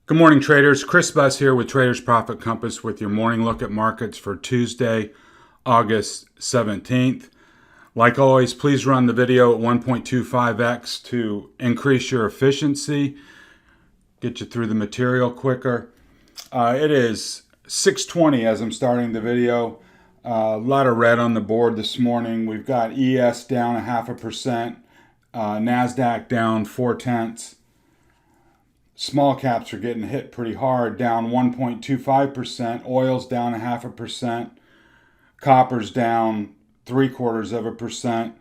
Good morning, traders. Chris Buss here with Traders Profit Compass with your morning look at markets for Tuesday, August 17th. Like always, please run the video at 1.25x to increase your efficiency, get you through the material quicker. It is 6:20 as I'm starting the video. A lot of red on the board this morning. We've got ES down 0.5%, NASDAQ down 0.4. Small caps are getting hit pretty hard, down 1.25%. Oil's down 0.5%. Copper's down 0.75%.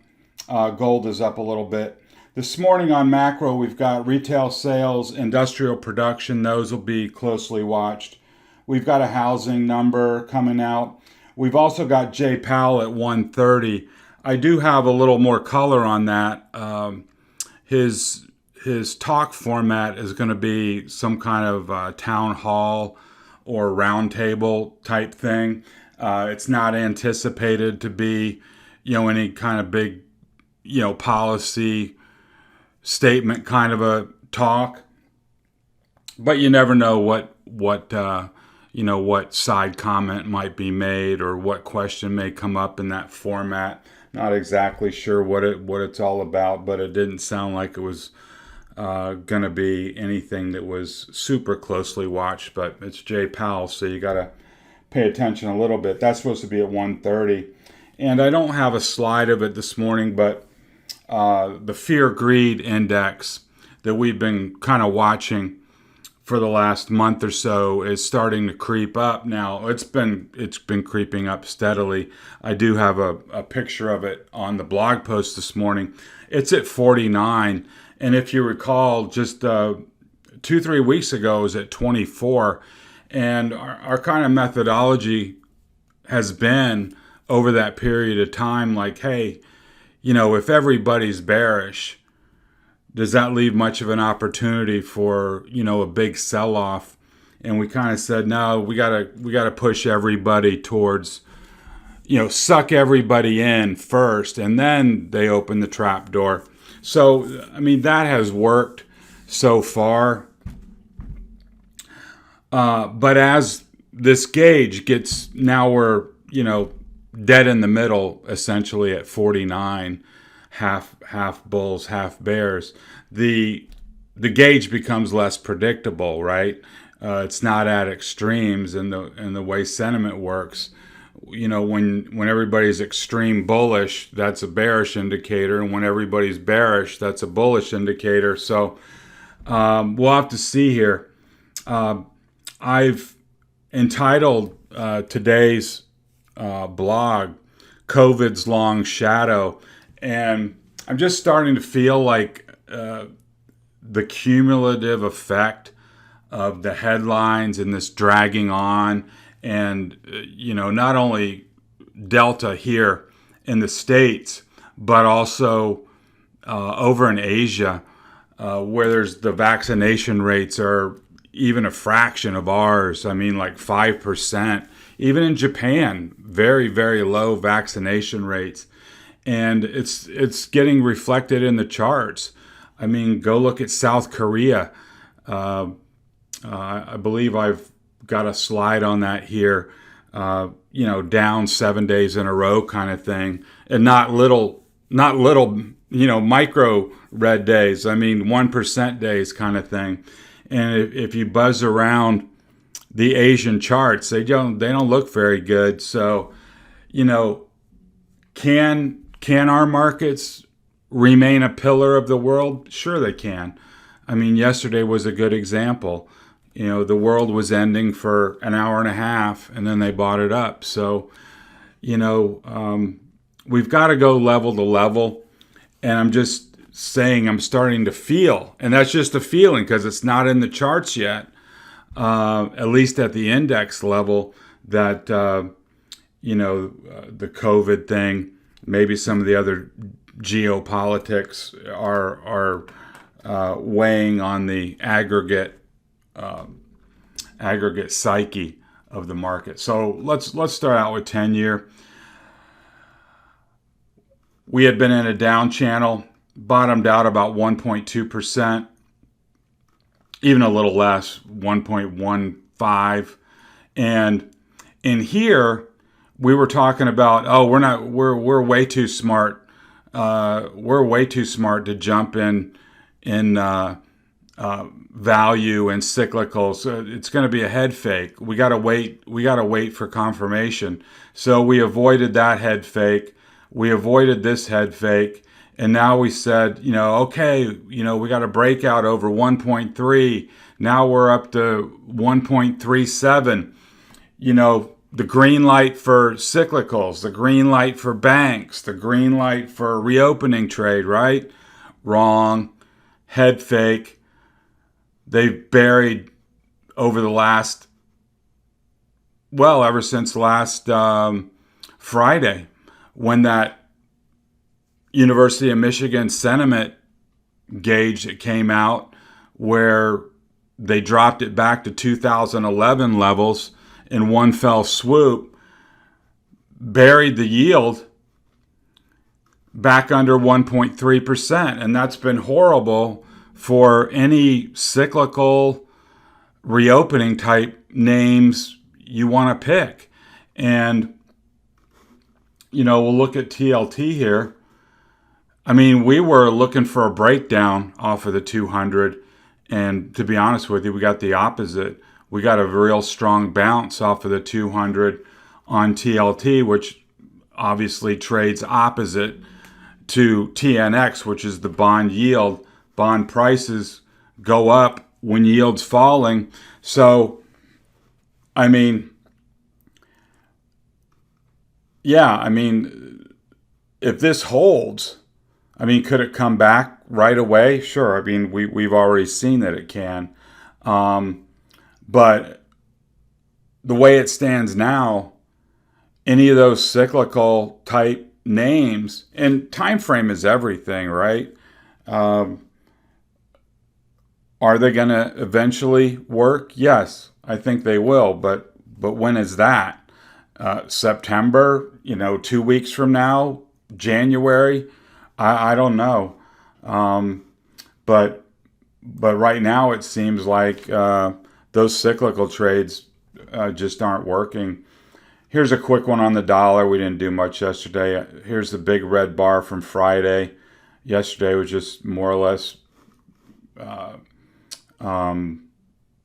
Gold is up a little bit. This morning on macro, we've got retail sales, industrial production. Those will be closely watched. We've got a housing number coming out. We've also got Jay Powell at 1:30. I do have a little more color on that. His talk format is going to be some kind of town hall or roundtable type thing. It's not anticipated to be, any kind of big, policy statement kind of a talk. But you never know what side comment might be made or what question may come up in that format. Not exactly sure what it's all about, but it didn't sound like it was going to be anything that was super closely watched. But it's Jay Powell, so you got to pay attention a little bit. That's supposed to be at 1:30. And I don't have a slide of it this morning, but the fear-greed index that we've been kind of watching for the last month or so is starting to creep up. Now it's been creeping up steadily. I do have a picture of it on the blog post this morning. It's at 49, and if you recall, just 2-3 weeks ago it was at 24. And our kind of methodology has been over that period of time, like, hey, if everybody's bearish, does that leave much of an opportunity for, a big sell-off? And we kind of said, no, we gotta push everybody towards, suck everybody in first, and then they open the trap door. So, that has worked so far. But as this gauge gets, now we're, dead in the middle, essentially at 49, half bulls, half bears. The gauge becomes less predictable, right? It's not at extremes, and the way sentiment works. When everybody's extreme bullish, that's a bearish indicator, and when everybody's bearish, that's a bullish indicator. So we'll have to see here. I've entitled today's blog COVID's Long Shadow, and I'm just starting to feel like the cumulative effect of the headlines and this dragging on, and not only Delta here in the States, but also over in Asia, where there's the vaccination rates are even a fraction of ours. Like 5%. Even in Japan, very, very low vaccination rates. And it's getting reflected in the charts. Go look at South Korea. I believe I've got a slide on that here. Down 7 days in a row kind of thing. And not little, micro red days. 1% days kind of thing. And if you buzz around the Asian charts, they don't look very good. So, can our markets remain a pillar of the world? Sure they can. Yesterday was a good example. The world was ending for an hour and a half, and then they bought it up. So, we've got to go level to level. And I'm just saying, I'm starting to feel, and that's just a feeling because it's not in the charts yet, at least at the index level, that the COVID thing, maybe some of the other geopolitics are weighing on the aggregate psyche of the market. So let's start out with 10-year. We had been in a down channel, bottomed out about 1.2%. even a little less, 1.15. And in here, we were talking about, oh, we're way too smart. We're way too smart to jump in value and cyclical. So it's going to be a head fake. We got to wait. We got to wait for confirmation. So we avoided that head fake. We avoided this head fake. And now we said, okay, we got a breakout over 1.3. Now we're up to 1.37. The green light for cyclicals, the green light for banks, the green light for reopening trade, right? Wrong. Head fake. They've buried over the last, ever since last Friday, when that University of Michigan sentiment gauge that came out, where they dropped it back to 2011 levels in one fell swoop, buried the yield back under 1.3%. And that's been horrible for any cyclical reopening type names you want to pick. And, we'll look at TLT here. I mean, we were looking for a breakdown off of the 200. And to be honest with you, we got the opposite. We got a real strong bounce off of the 200 on TLT, which obviously trades opposite to TNX, which is the bond yield. Bond prices go up when yield's falling. So, I mean, if this holds, could it come back right away? Sure. We've already seen that it can. But the way it stands now, any of those cyclical type names, and time frame is everything, right? Are they going to eventually work? Yes, I think they will. But when is that? September? 2 weeks from now? January? I don't know. But right now it seems like those cyclical trades just aren't working. Here's a quick one on the dollar. We didn't do much yesterday. Here's the big red bar from Friday. Yesterday was just more or less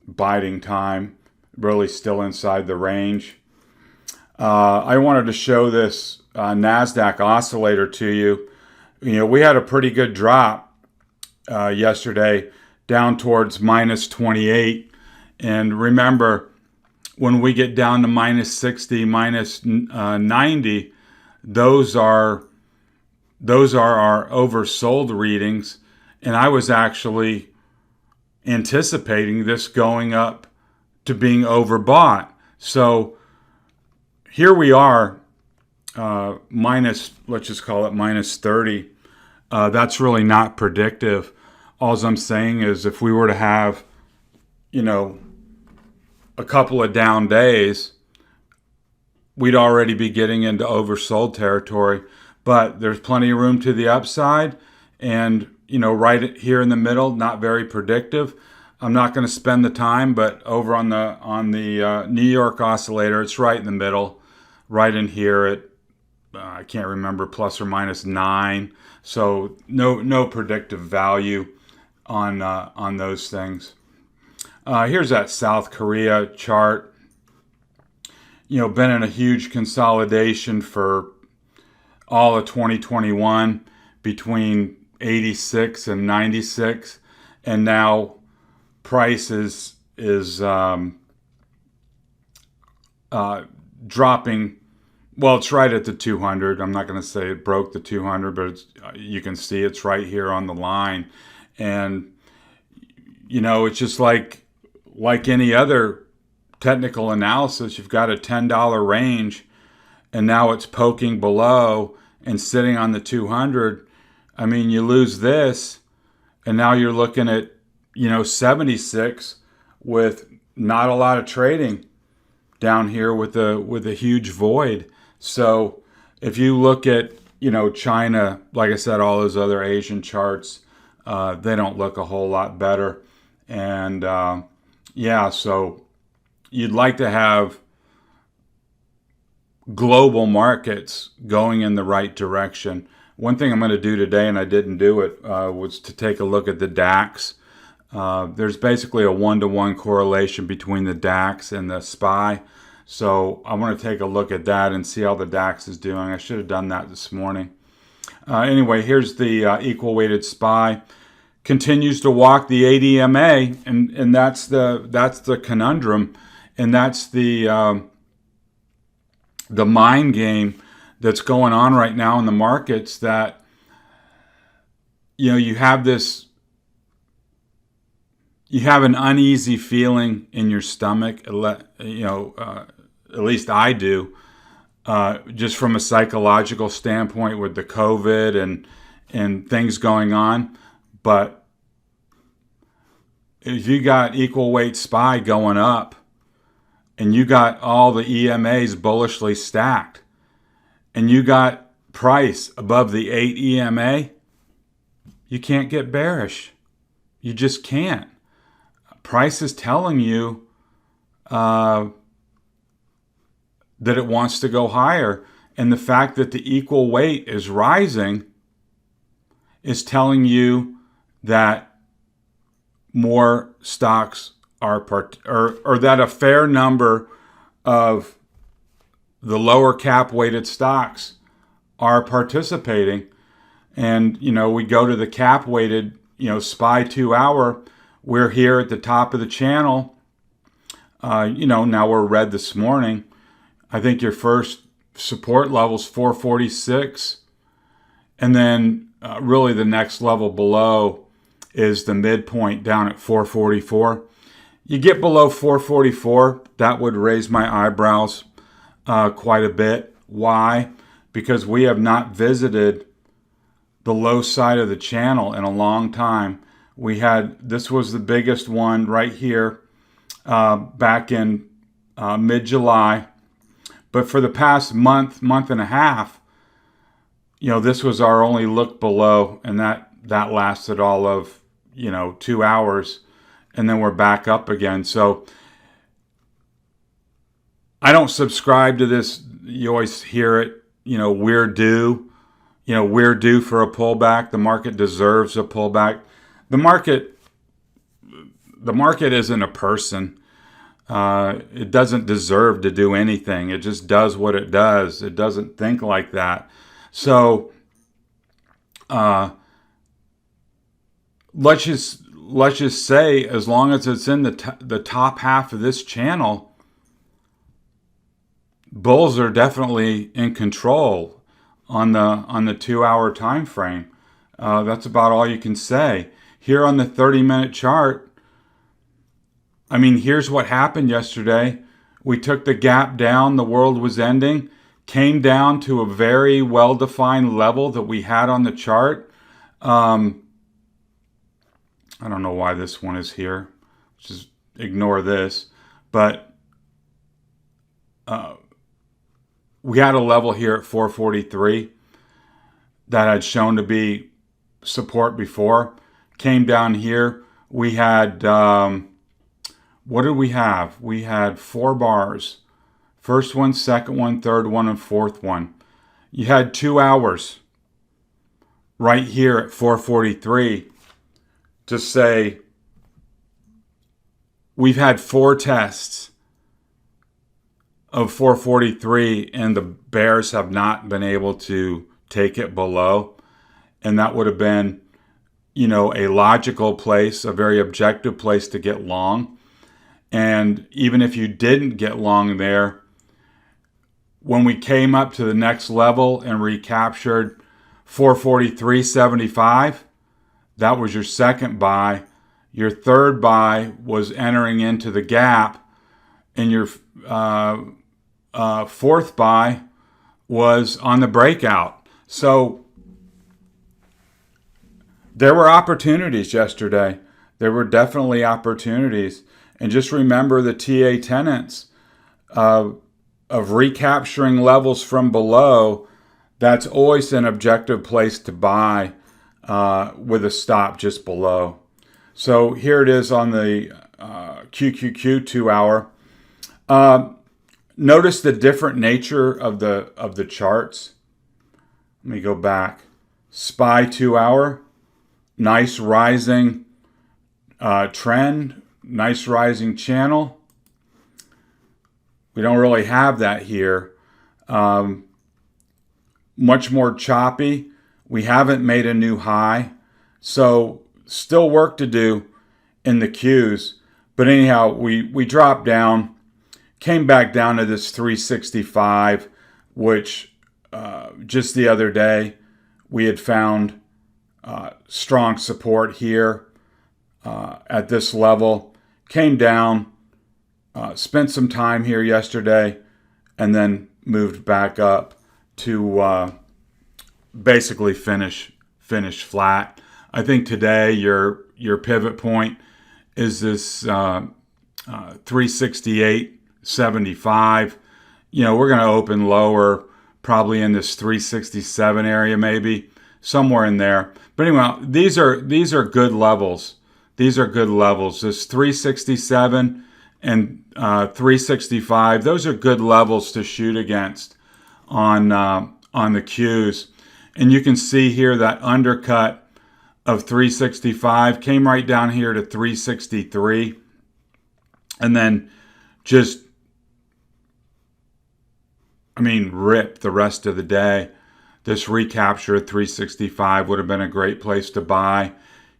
biding time, really still inside the range. I wanted to show this NASDAQ oscillator to you. We had a pretty good drop yesterday down towards minus 28. And remember, when we get down to minus 60, minus 90, those are our oversold readings. And I was actually anticipating this going up to being overbought. So here we are, minus, let's just call it minus 30. That's really not predictive. All I'm saying is if we were to have, a couple of down days, we'd already be getting into oversold territory. But there's plenty of room to the upside. And, right here in the middle, not very predictive. I'm not going to spend the time, but over on the New York oscillator, it's right in the middle, right in here at, I can't remember, plus or minus 9. So no predictive value on those things. Here's that South Korea chart. Been in a huge consolidation for all of 2021 between 86 and 96, and now price is dropping. Well, it's right at the 200. I'm not going to say it broke the 200, but you can see it's right here on the line. And, it's just like any other technical analysis. You've got a $10 range, and now it's poking below and sitting on the 200. You lose this, and now you're looking at, 76 with not a lot of trading down here with a huge void. So if you look at, China, like I said, all those other Asian charts, they don't look a whole lot better. And yeah, so you'd like to have global markets going in the right direction. One thing I'm going to do today, and I didn't do it, was to take a look at the DAX. There's basically a one-to-one correlation between the DAX and the SPY. So I want to take a look at that and see how the DAX is doing. I should have done that this morning. Anyway, here's the equal weighted SPY. Continues to walk the ADMA, and that's the conundrum, and that's the mind game that's going on right now in the markets. That you have an uneasy feeling in your stomach. At least I do, just from a psychological standpoint with the COVID and things going on. But if you got equal weight SPY going up and you got all the EMAs bullishly stacked and you got price above the 8 EMA, you can't get bearish. You just can't. Price is telling you that it wants to go higher. And the fact that the equal weight is rising is telling you that more stocks are or that a fair number of the lower cap weighted stocks are participating. And we go to the cap weighted SPY 2 hour. We're here at the top of the channel. Now we're red this morning. I think your first support level is 446, and then really the next level below is the midpoint down at 444. You get below 444, that would raise my eyebrows quite a bit. Why? Because we have not visited the low side of the channel in a long time. This was the biggest one right here back in mid-July. But for the past month and a half, this was our only look below, and that lasted all of 2 hours, and then we're back up again. So I don't subscribe to this. You always hear it, we're due. We're due for a pullback. The market deserves a pullback. The market isn't a person. It doesn't deserve to do anything. It just does what it does. It doesn't think like that. So let's just say, as long as it's in the top half of this channel, bulls are definitely in control on the 2 hour time frame. That's about all you can say. Here on the 30-minute chart, here's what happened yesterday. We took the gap down. The world was ending. Came down to a very well-defined level that we had on the chart. I don't know why this one is here. Just ignore this. But we had a level here at 443 that I'd shown to be support before. Came down here. We had... what did we have? We had 4 bars. First one, second one, third one, and fourth one. You had 2 hours right here at 443 to say we've had 4 tests of 443 and the bears have not been able to take it below. And that would have been, a logical place, a very objective place to get long. And even if you didn't get long there, when we came up to the next level and recaptured 443.75, that was your second buy. Your third buy was entering into the gap, and your fourth buy was on the breakout. So there were opportunities yesterday. There were definitely opportunities. And just remember the TA tenets of recapturing levels from below. That's always an objective place to buy with a stop just below. So here it is on the QQQ 2 hour. Notice the different nature of the charts. Let me go back. SPY 2 hour, nice rising trend, nice rising channel. We don't really have that here. Much more choppy. We haven't made a new high. So still work to do in the Qs. But anyhow, we dropped down, came back down to this 365, which just the other day we had found strong support here at this level. Came down, spent some time here yesterday, and then moved back up to basically finish flat. I think today your pivot point is this 368.75. We're going to open lower, probably in this 367 area, maybe somewhere in there. But anyway, these are good levels. These are good levels. This 367 and 365. Those are good levels to shoot against on the Qs. And you can see here that undercut of 365 came right down here to 363, and then just, ripped the rest of the day. This recapture at 365 would have been a great place to buy.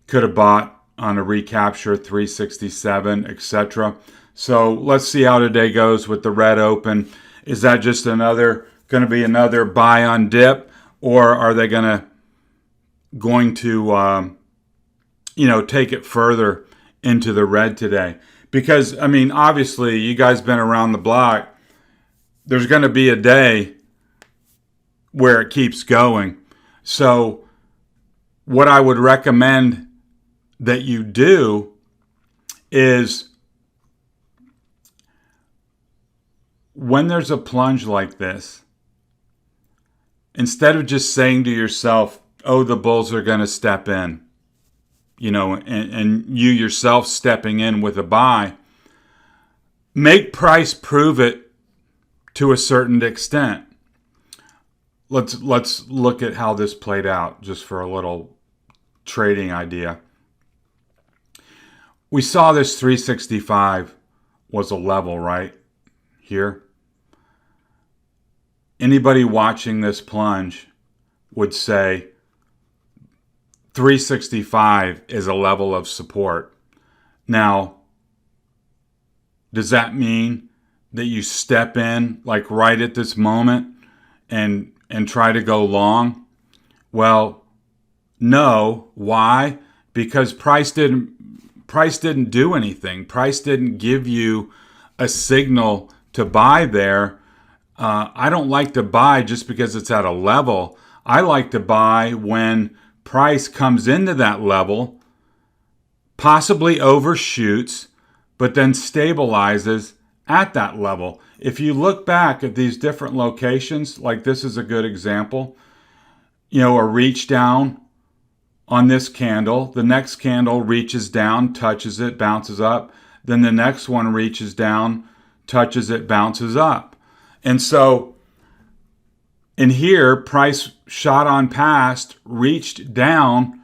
Could have bought on a recapture at 367, etc. So let's see how today goes with the red open. Is that just going to be another buy on dip, or are they going to take it further into the red today? Because obviously you guys been around the block. There's going to be a day where it keeps going. So what I would recommend that you do is, when there's a plunge like this, instead of just saying to yourself, oh, the bulls are going to step in, and you yourself stepping in with a buy, make price prove it to a certain extent. Let's look at how this played out, just for a little trading idea. We saw this 365 was a level right here. Anybody watching this plunge would say 365 is a level of support. Now, does that mean that you step in like right at this moment and try to go long? Well, no. Why? Because price didn't do anything. Price didn't give you a signal to buy there. I don't like to buy just because it's at a level. I like to buy when price comes into that level, possibly overshoots, but then stabilizes at that level. If you look back at these different locations, like this is a good example, a reach down on this candle, the next candle reaches down, touches it, bounces up, then the next one reaches down, touches it, bounces up. And so in here, price shot on past, reached down,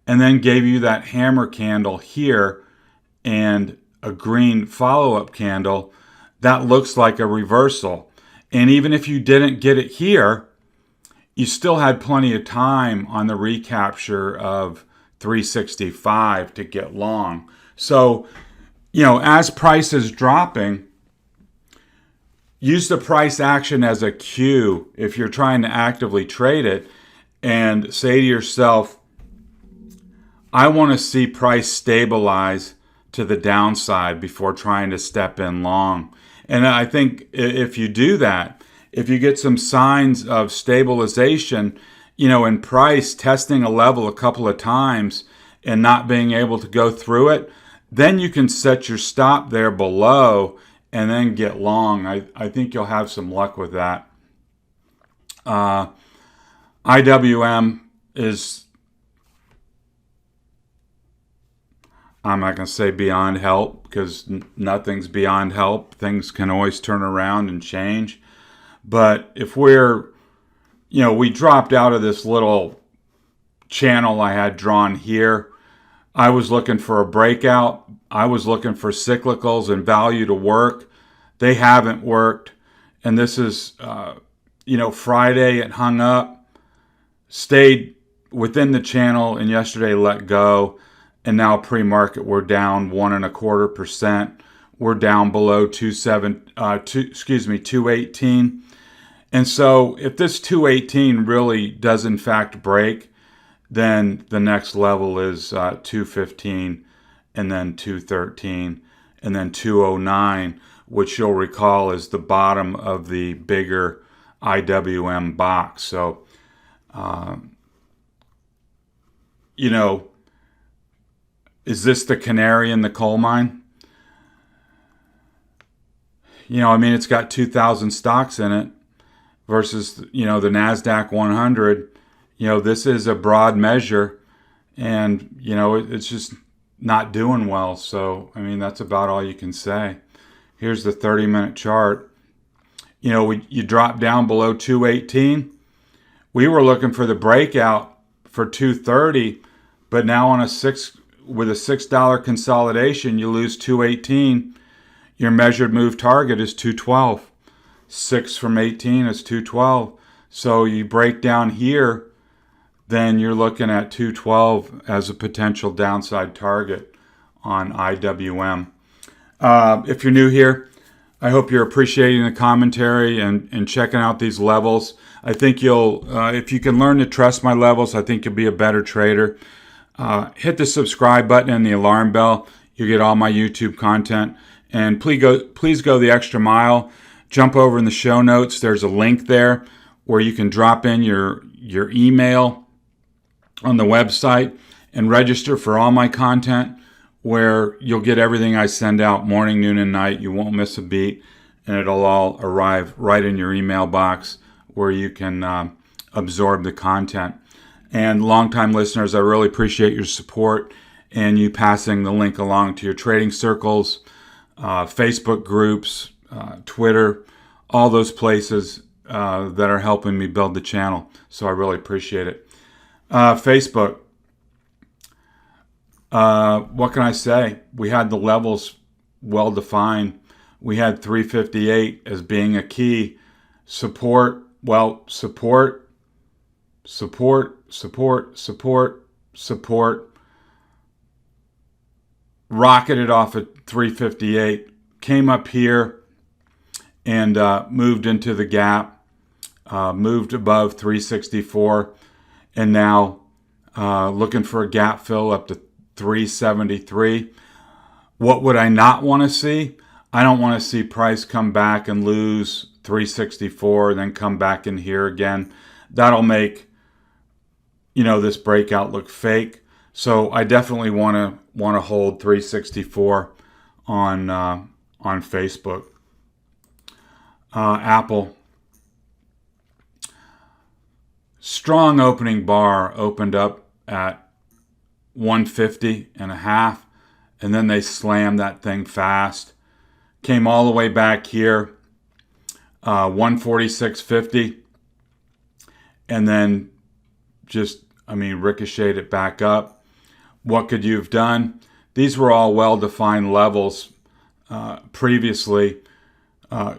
and then gave you that hammer candle here and a green follow-up candle. That looks like a reversal. And even if you didn't get it here, you still had plenty of time on the recapture of 365 to get long. So, as price is dropping, use the price action as a cue if you're trying to actively trade it, and say to yourself, I want to see price stabilize to the downside before trying to step in long. And I think if you do that, if you get some signs of stabilization, in price testing a level a couple of times and not being able to go through it, then you can set your stop there below and then get long. I think you'll have some luck with that. IWM is I'm not going to say beyond help, because nothing's beyond help. Things can always turn around and change. But if we dropped out of this little channel I had drawn here. I was looking for a breakout. I was looking for cyclicals and value to work. They haven't worked. And this is, Friday it hung up, stayed within the channel, and yesterday let go. And now pre-market we're down 1.25%. We're down below 218. And so if this 218 really does in fact break, then the next level is 215, and then 213, and then 209, which you'll recall is the bottom of the bigger IWM box. So, is this the canary in the coal mine? It's got 2,000 stocks in it versus, the NASDAQ 100. This is a broad measure, and, it's just not doing well. So, that's about all you can say. Here's the 30-minute chart. You drop down below 218. We were looking for the breakout for 230, but now with a $6 consolidation, you lose 218. Your measured move target is 212. 6 from 18 is 212. So you break down here, then you're looking at 212 as a potential downside target on IWM. If you're new here, I hope you're appreciating the commentary and checking out these levels. I think if you can learn to trust my levels, I think you'll be a better trader. Hit the subscribe button and the alarm bell. You get all my YouTube content. And please go the extra mile. Jump over in the show notes. There's a link there where you can drop in your email on the website and register for all my content, where you'll get everything I send out morning, noon, and night. You won't miss a beat, and it'll all arrive right in your email box where you can absorb the content. And longtime listeners, I really appreciate your support and you passing the link along to your trading circles, Facebook groups, Twitter, all those places that are helping me build the channel. So I really appreciate it. Facebook. What can I say? We had the levels well defined. We had 358 as being a key support. Well, support. Rocketed off at 358, came up here and moved into the gap, moved above 364, and now looking for a gap fill up to 373. What would I not want to see? I don't want to see price come back and lose 364 and then come back in here again. That'll make this breakout look fake. So I definitely want to hold 364 on Facebook. Apple. Strong opening bar, opened up at 150.5, and then they slammed that thing fast. Came all the way back here, 146.50, and then just, ricocheted it back up. What could you have done? These were all well-defined levels previously.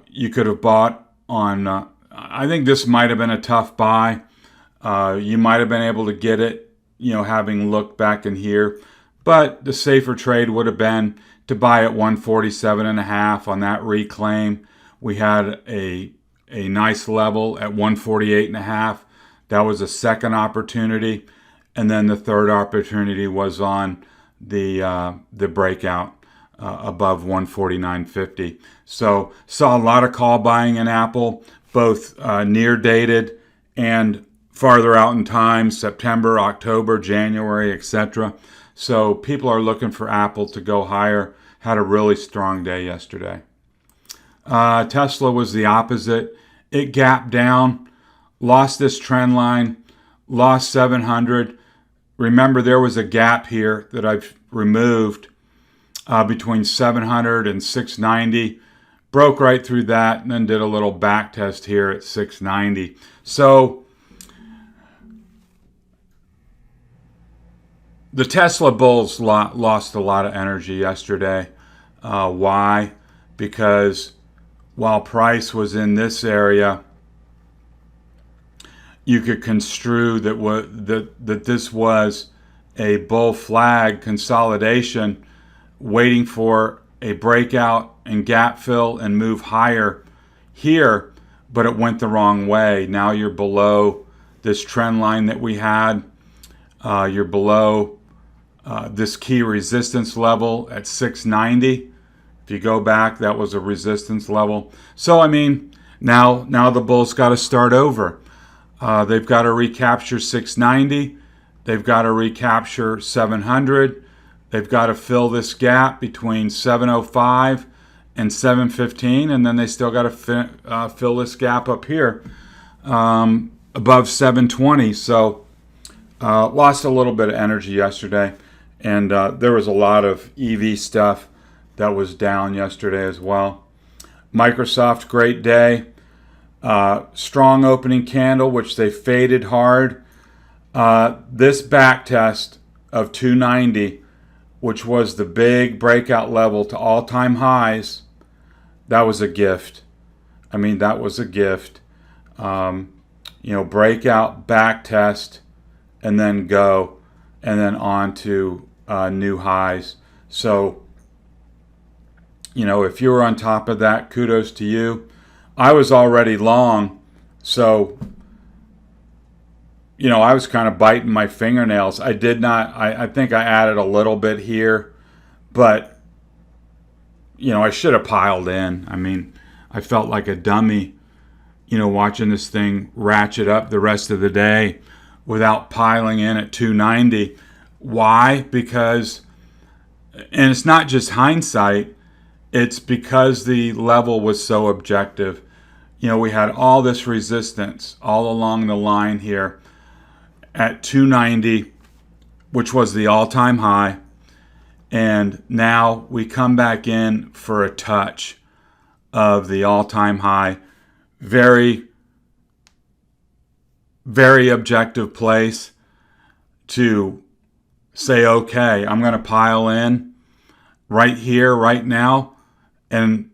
You could have bought on, I think this might have been a tough buy. You might have been able to get it, having looked back in here. But the safer trade would have been to buy at 147.5 on that reclaim. We had a nice level at 148.5. That was a second opportunity. And then the third opportunity was on the breakout above 149.50. So saw a lot of call buying in Apple, both near dated and farther out in time, September, October, January, etc. So people are looking for Apple to go higher. Had a really strong day yesterday. Tesla was the opposite. It gapped down, lost this trend line, lost 700. Remember, there was a gap here that I've removed between 700 and 690. Broke right through that and then did a little back test here at 690. So the Tesla bulls lost a lot of energy yesterday. Why? Because while price was in this area, you could construe that this was a bull flag consolidation waiting for a breakout and gap fill and move higher here, but it went the wrong way. Now you're below this trend line that we had. You're below this key resistance level at 690. If you go back, that was a resistance level. So, I mean, now the bulls got to start over. They've got to recapture 690. They've got to recapture 700. They've got to fill this gap between 705 and 715, and then they still got to fill this gap up here above 720. So lost a little bit of energy yesterday, and there was a lot of EV stuff that was down yesterday as well. Microsoft, great day. Strong opening candle, which they faded hard. This back test of 290, which was the big breakout level to all-time highs, that was a gift. I mean, that was a gift. Breakout, back test, and then go, and then on to new highs. So, if you were on top of that, kudos to you. I was already long, so, I was kind of biting my fingernails. I did not, I think I added a little bit here, but, I should have piled in. I mean, I felt like a dummy, watching this thing ratchet up the rest of the day without piling in at 290. Why? Because, and it's not just hindsight, it's because the level was so objective. We had all this resistance all along the line here at 290, which was the all-time high. And now we come back in for a touch of the all-time high. Very, very objective place to say, okay, I'm going to pile in right here, right now, and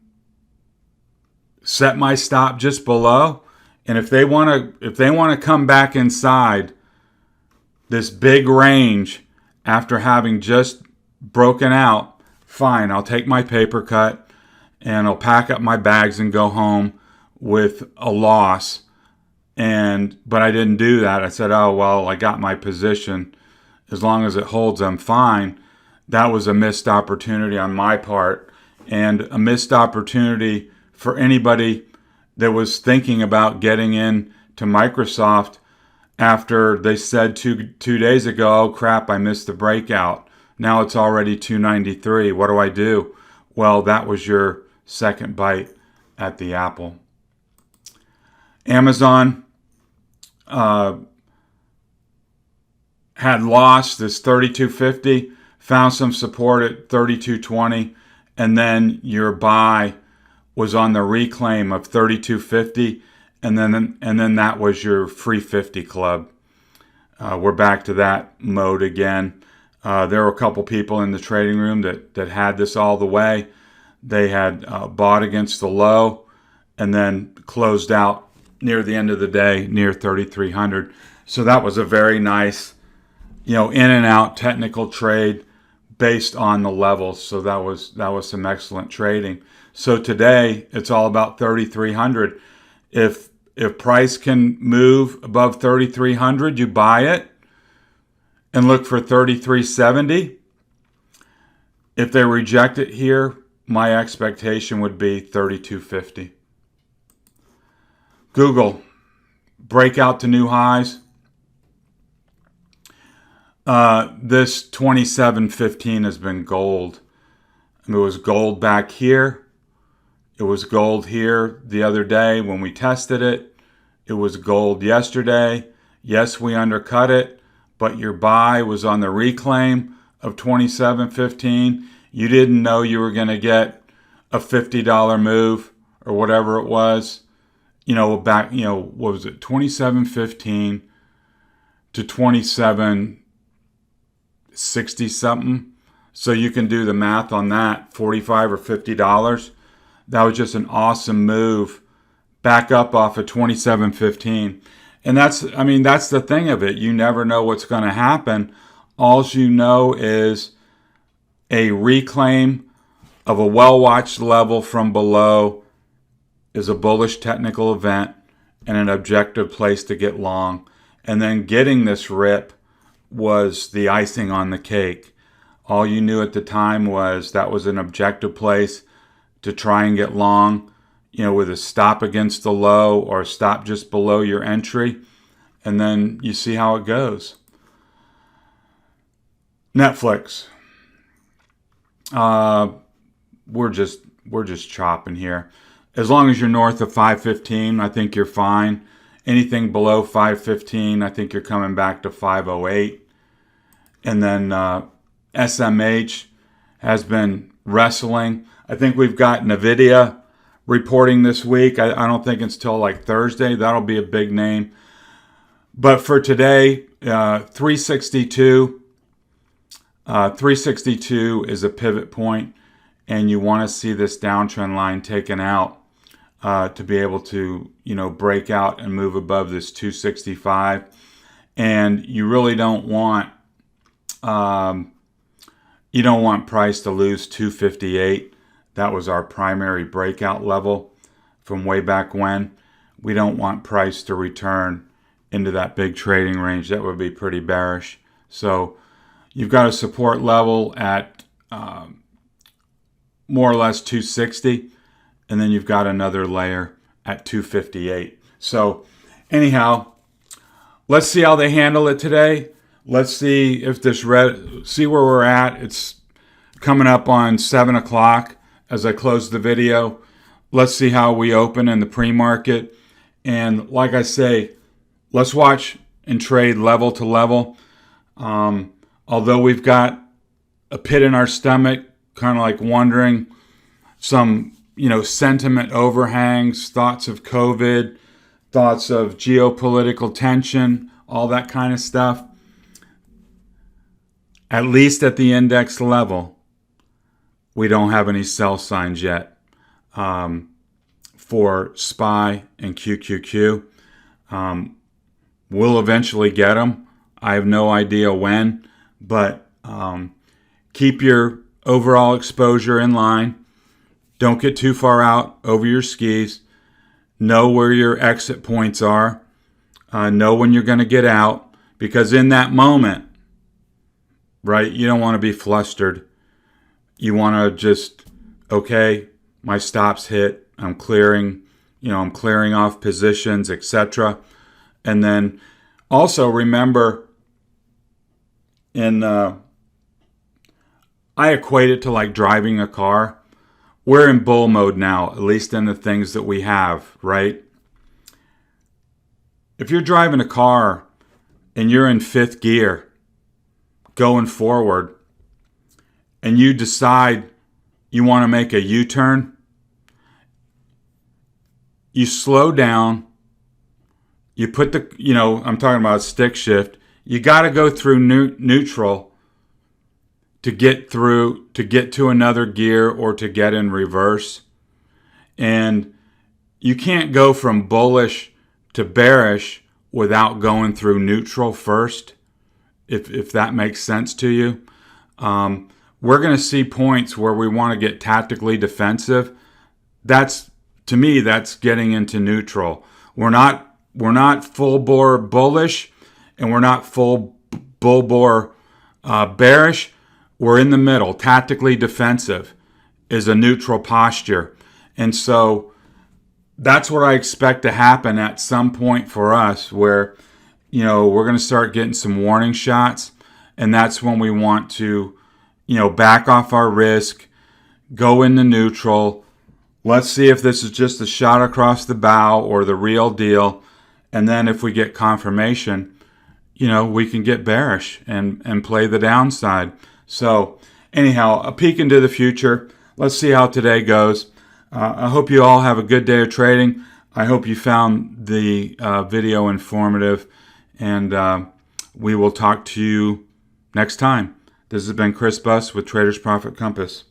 set my stop just below. And if they want to come back inside this big range after having just broken out, fine, I'll take my paper cut and I'll pack up my bags and go home with a loss. But I didn't do that. I said, oh, well, I got my position. As long as it holds, I'm fine. That was a missed opportunity on my part, and a missed opportunity for anybody that was thinking about getting in to Microsoft after they said two days ago, oh crap, I missed the breakout. Now it's already 293. What do I do? Well, that was your second bite at the apple. Amazon had lost this 32.50, found some support at 32.20, and then your buy was on the reclaim of 32.50, and then that was your free 50 club. We're back to that mode again. There were a couple people in the trading room that had this all the way. They had bought against the low and then closed out near the end of the day near 3,300. So that was a very nice, in and out technical trade based on the levels. So that was some excellent trading. So today it's all about 3,300. If price can move above 3,300, you buy it and look for 3,370. If they reject it here, my expectation would be 3,250. Google, breakout to new highs. This 27.15 has been gold. It was gold back here. It was gold here the other day when we tested it. It was gold yesterday. Yes, we undercut it, but your buy was on the reclaim of 27.15. You didn't know you were going to get a $50 move or whatever it was, back, what was it, 27.15 to 27.60 something. So you can do the math on that, $45 or $50. That was just an awesome move back up off of 27.15. And that's the thing of it. You never know what's going to happen. All you know is a reclaim of a well-watched level from below is a bullish technical event and an objective place to get long. And then getting this rip was the icing on the cake. All you knew at the time was that was an objective place to try and get long, with a stop against the low or a stop just below your entry. And then you see how it goes. Netflix. We're just chopping here. As long as you're north of 515, I think you're fine. Anything below 515, I think you're coming back to 508. And then SMH has been wrestling. I think we've got NVIDIA reporting this week. I don't think it's till like Thursday. That'll be a big name. But for today, 362. 362 is a pivot point, and you want to see this downtrend line taken out to be able to, break out and move above this 265. And you really don't want price to lose 258. That was our primary breakout level from way back when. We don't want price to return into that big trading range. That would be pretty bearish. So you've got a support level at more or less 260, and then you've got another layer at 258. So anyhow, let's see how they handle it today. Let's see if see where we're at. It's coming up on 7 o'clock as I close the video. Let's see how we open in the pre-market. And like I say, let's watch and trade level to level. Although we've got a pit in our stomach, kind of like wondering some, sentiment overhangs, thoughts of COVID, thoughts of geopolitical tension, all that kind of stuff. At least at the index level, we don't have any sell signs yet for SPY and QQQ. We'll eventually get them. I have no idea when, but keep your overall exposure in line. Don't get too far out over your skis. Know where your exit points are. Know when you're going to get out, because in that moment, right, you don't want to be flustered. You want to just, okay, my stop's hit. I'm clearing off positions, etc. And then also remember, I equate it to like driving a car. We're in bull mode now, at least in the things that we have, right? If you're driving a car and you're in fifth gear going forward and you decide you want to make a U-turn, you slow down, you put I'm talking about stick shift. You got to go through neutral to get to another gear or to get in reverse. And you can't go from bullish to bearish without going through neutral first, if that makes sense to you. We're going to see points where we want to get tactically defensive. To me, that's getting into neutral. We're not full bore bullish, and we're not full bull bore bearish. We're in the middle. Tactically defensive is a neutral posture. And so that's what I expect to happen at some point for us, where, we're going to start getting some warning shots. And that's when we want to, back off our risk, go into neutral. Let's see if this is just a shot across the bow or the real deal. And then if we get confirmation, we can get bearish and play the downside. So anyhow, a peek into the future. Let's see how today goes. I hope you all have a good day of trading. I hope you found the video informative, and we will talk to you next time. This has been Chris Buss with Traders Profit Compass.